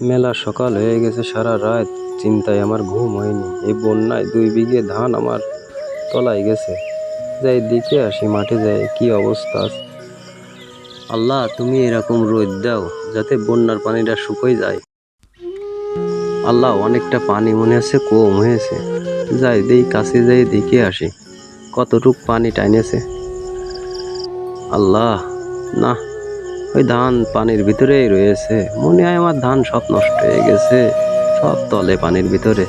মেলা সকাল হয়ে গেছে, সারা রাত চিন্তায় আমার ঘুম হয়নি। এই বন্যায় 2 বিঘে ধান আমার তলায় গেছে। যাই দেখে আসি মাঠে, যাই কি অবস্থা। আল্লাহ, তুমি এরকম রোদ দাও যাতে বন্যার পানিটা শুকিয়ে যায়। আল্লাহ, অনেকটা পানি মনে হচ্ছে কম হয়েছে। যাই দেই কাছে যাই দেখে আসি কতটুক পানি টাইনেছে। আল্লাহ, না, ওই ধান পানির ভিতরেই রয়েছে। মনে হয় আমার ধান সব নষ্ট হয়ে গেছে, সব তলে পানির ভিতরে।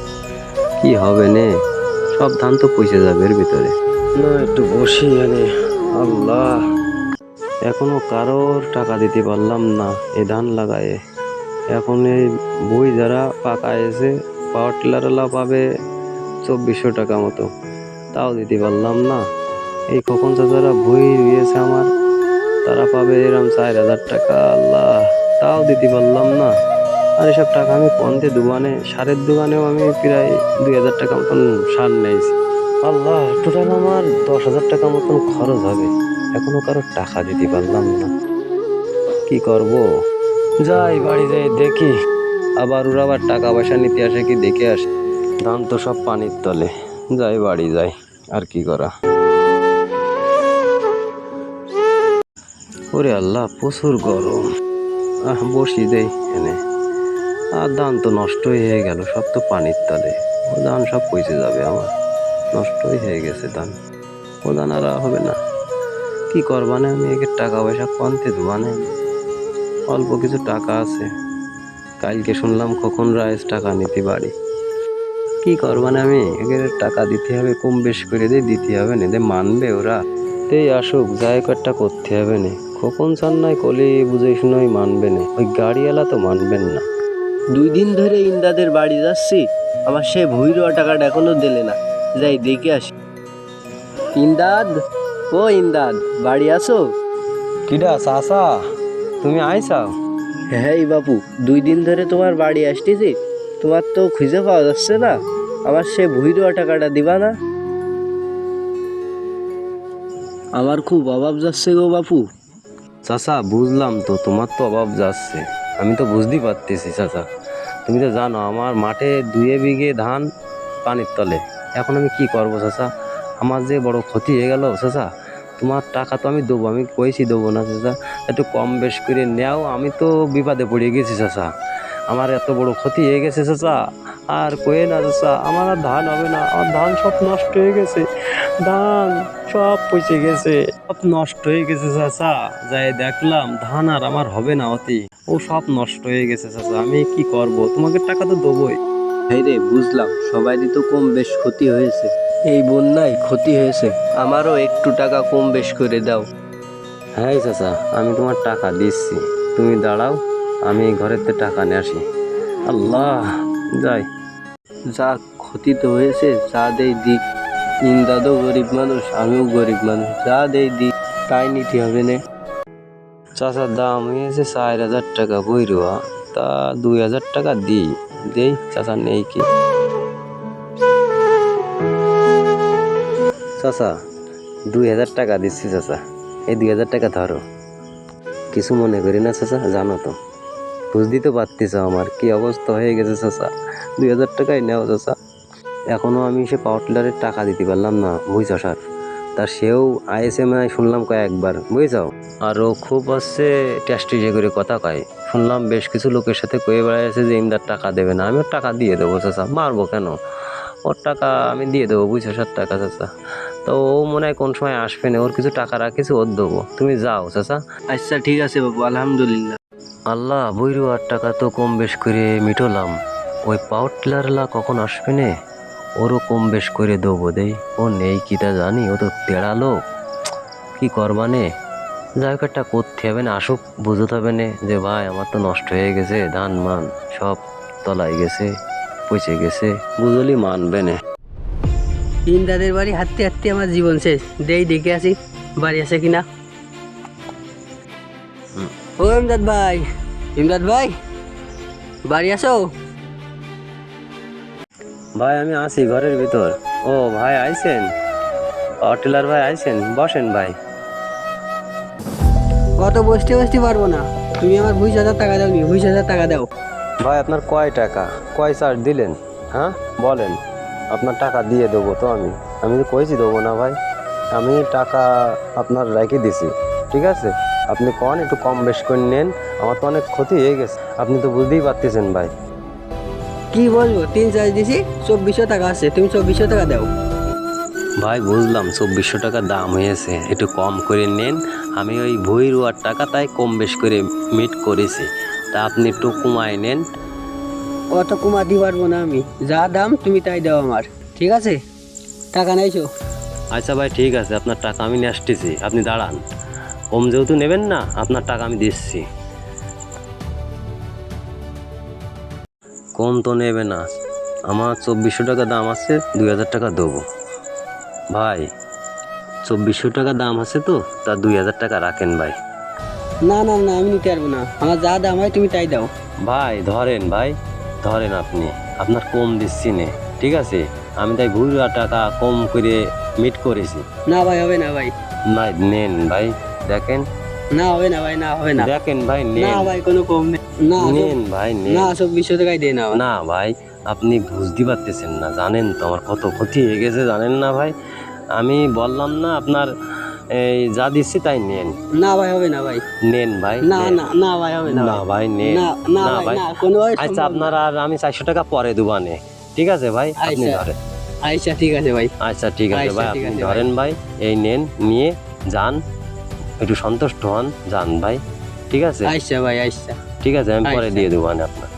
কি হবে নে, সব ধান তো পচে যাবে এর ভিতরে। না, একটু বসি এনে। আল্লাহ, এখনো কারোর টাকা দিতে পারলাম না এই ধান লাগায়ে। এখন এই বই যারা পাকায়েছে, পাওয়ার টিলারওয়ালা পাবে 2400 টাকা মতো, তাও দিতে পারলাম না। এই খোকন চাচারা বই রয়েছে আমার, তারা পাবে এরম 4000 টাকা। আল্লাহ, তাও দিতে পারলাম না। আর এসব টাকা আমি পন্থে দোকানে, সারের দোকানেও আমি প্রায় 2000 টাকা মতন সার নিয়েছি। আল্লাহ, টোটাল আমার 10,000 টাকা মতন খরচ হবে। এখনো কারো টাকা দিতে পারলাম না, কি করব? যাই বাড়ি যাই দেখি, আবার ওরা আবার টাকা পয়সা নিতে আসে কি দেখে আসে। ধান তো সব পানির তলে। যাই বাড়ি যাই, আর কি করা। ওরে আল্লাহ, প্রচুর গরম। বসি দেই এনে। আর ধান তো নষ্টই হয়ে গেল, সব তো পানির তলে। ও ধান সব পচে যাবে আমার, নষ্টই হয়ে গেছে ধান। ও ধান আর হবে না। কি করবানে আমি, একে টাকা পয়সা কনতে দোয়ানে। অল্প কিছু টাকা আছে। কালকে শুনলাম কখন রায়েস টাকা নিতে পারি। কি করবানে আমি, একে টাকা দিতে হবে, কম বেশ করে দিয়ে দিতে হবে না, দে মানবে ওরা। তেই আসুক, যাই একটা করতে হবে না। খোকন চান নাই কলি বুঝে শুনেই মানবে না, ওই গাড়িওয়ালা তো মানবেন না। 2 দিন ধরে ইন্দাদের বাড়ি যাচ্ছি, আমার সে ভুইরোয়া টাকাটা এখনো দিলে না। যাই দেখে আসি। ইন্দাদ, ও ইন্দাদ, বাড়ি আছো? কিডা চাচা, তুমি আইসাও? হ্যাঁ বাপু, 2 দিন ধরে তোমার বাড়ি আসতেছি, তোমার তো খুঁজে পাওয়া যাচ্ছে না। আমার সে ভুইরোয়া টাকাটা দিবা না? আমার খুব অভাব যাচ্ছে গো বাপু। চাচা, বুঝলাম তো তোমার তো অভাব যাচ্ছে, আমি তো বুঝতেই পারতেছি চাচা। তুমি তো জানো আমার মাঠে 2 বিঘে ধান পানির তলে। এখন আমি কি করবো চাচা? আমার যে বড় ক্ষতি হয়ে গেল চাচা। তোমার টাকা তো আমি দেবো, আমি কইছি দেবো না চাচা, একটু কম বেশ করে নেও। আমি তো বিপদে পড়ে গেছি চাচা, আমার এত বড় ক্ষতি হয়ে গেছে চাচা। আর কয়ে না চাচা, আমার আর ধান হবে না, আমার ধান সব নষ্ট হয়ে গেছে। ধান সব পচে গেছে, সব নষ্ট হয়ে গেছে চাচা। যাই দেখলাম ধান আর আমার হবে না অতি, ও সব নষ্ট হয়ে গেছে চাচা। আমি কি করব? তোমাকে টাকা তো দেবোই। হ্যাঁ রে, বুঝলাম সবারই তো কম বেশ ক্ষতি হয়েছে, এই বন্যায় ক্ষতি হয়েছে। আমারও একটু টাকা কম বেশ করে দাও। হ্যাঁ চাচা, আমি তোমার টাকা দিচ্ছি, তুমি দাঁড়াও, আমি ঘরেতে টাকা নিয়ে আসি। আল্লাহ, যাই। যা ক্ষতি তো হয়েছে, যা দেই দিক। ইন্দাদও গরিব মানুষ, আমিও গরিব মানুষ, যা দেই দিক, তাই নিতে হবে না। চাচার দাম হয়েছে 4000 টাকা বইরুয়া, তা 2000 টাকা দেই চাচা, নেই কি? চাচা, 2000 টাকা দিচ্ছি চাচা, এই 2000 টাকা ধরো। কিছু মনে করি না চাচা, জানো তো, বুঝতেই তো পারতেছ আমার কি অবস্থা হয়ে গেছে চাচা। 2000 টাকাই নেও চাচা। এখনো আমি সে পাওয়ার টিলারের টাকা দিতে পারলাম না, বুঝছো স্যার। তা সেও আইএসএমআই শুনলাম কয়েকবার, বুঝছো। আরও খুব হচ্ছে টেস্টিজে করে কথা কয়। শুনলাম বেশ কিছু লোকের সাথে কয়ে বেড়াইছে যে ইমদার টাকা দেবে না। আমি ওর টাকা দিয়ে দেবো চাচা, মারবো কেন? ওর টাকা আমি দিয়ে দেবো, বুঝছো স্যার, টাকা চাচা। তো ও মনে হয় কোন সময় আসবে না, ওর কিছু টাকা রাখিস, ওর দেবো। তুমি যাও চাচা। আচ্ছা ঠিক আছে বাবু, আলহামদুলিল্লাহ। আল্লাহ, বইরুয়ার টাকা তো কম বেশ করে মিটোলাম। ওই পাওয়ার টিলারলা কখন আসবে না, ওরও কম বেশ করে দেবো দেই। ও নেই কিটা জানি, ও তো তেড়ালো। কি করবানে? যাই হোক, একটা করতে হবে না, আসুক, বুঝতে হবে না যে ভাই আমার তো নষ্ট হয়ে গেছে, ধান মান সব তলায় গেছে, পচে গেছে, বুঝলি মানবে না। ইন্দাদের বাড়ি হাঁটতে হাঁটতে আমার জীবন শেষ। দেই দেখে আসি বাড়ি আছে কিনা। ও ইমদাদ ভাই, ইমদাদ ভাই, বাড়ি আছো? ভাই আমি আছি ঘরের ভিতর। ও ভাই আইছেন, পাওয়ার টিলার ভাই আইছেন, বসেন ভাই। অত বসতে বসতে পারবো না, তুমি আমার 20,000 টাকা দাও নি, 20,000 টাকা দাও। ভাই আপনার কয় টাকা কয় চার্জ দিলেন? হ্যাঁ বলেন, আপনার টাকা দিয়ে দেবো তো আমি তো কইছি দেবো না ভাই। আমি টাকা আপনার রেখে দিছি, ঠিক আছে? আপনি কন একটু কম বেশ করে নেন, আমার তো অনেক ক্ষতি হয়ে গেছে, আপনি তো বুঝতেই পারতেছেন ভাই। কি বলবো, 3 চার্জ দিছি, 2400 টাকা আছে, তুমি 2400 টাকা দাও। ভাই বুঝলাম 2400 টাকা দাম হয়েছে, একটু কম করে নেন। আমি ওই ভুঁই রোয়ার টাকা তাই কম বেশ করে মিট করেছি, তা আপনি একটু কমায় নেন। অত কমাতে পারবো না আমি, যা দাম তুমি তাই দাও আমার, ঠিক আছে? টাকা নাইছো? আচ্ছা ভাই ঠিক আছে, আপনার টাকা আমি নিয়ে আসতেছি, আপনি দাঁড়ান। কম যেহেতু নেবেন না, আপনার টাকা আমি দিচ্ছি। কম তো নেবে না, আমার 2400 টাকা দাম আছে, 2000 টাকা দেবো। ভাই 2400 টাকা দাম আছে তো, তা 2000 টাকা রাখেন ভাই। না না না, আমি নিতে পারবো না, আমার যা দাম হয় তুমি তাই দাও। ভাই ধরেন, ভাই ধরেন, আপনি আপনার কম দিচ্ছি নে, ঠিক আছে? আমি তাই ভুয়া টাকা কম করে মিট করেছি। না ভাই, হবে না ভাই। না নেন ভাই, দেখেন, না হবে না ভাই, না হবে না। দেখেন ভাই না নেন, ভাই, কোনো কম নেই। না নেন ভাই নেন। না, 2400 টাকাই দে না। না ভাই, আপনি বুঝতে পারতেছেন না, জানেন তো আমার কত ক্ষতি হয়ে গেছে, জানেন না ভাই? আমি বললাম না আপনার, এই যা দিচ্ছি তাই নেন। না ভাই, হবে না ভাই। নেন ভাই, না নেন। না না ভাই, হবে না না ভাই। ভাই নেন। না না না ভাই, ভাই। না কোনোভাবে আচ্ছা সম্ভব আপনার না। আর আমি 400 টাকা পরে দেবো নে, ঠিক আছে ভাই? আপনি আচ্ছা। ধরেন। আচ্ছা ঠিক আছে ভাই। আচ্ছা ঠিক আছে আচ্ছা, ভাই, ঠিক আপনি আছে ধরেন ভাই, এই নেন, নিয়ে যান, একটু সন্তুষ্ট হন, যান ভাই, ঠিক আছে? আচ্ছা ভাই, আচ্ছা। ঠিক আছে, আমি পরে আচ্ছা। দিয়ে দেবো আপনার।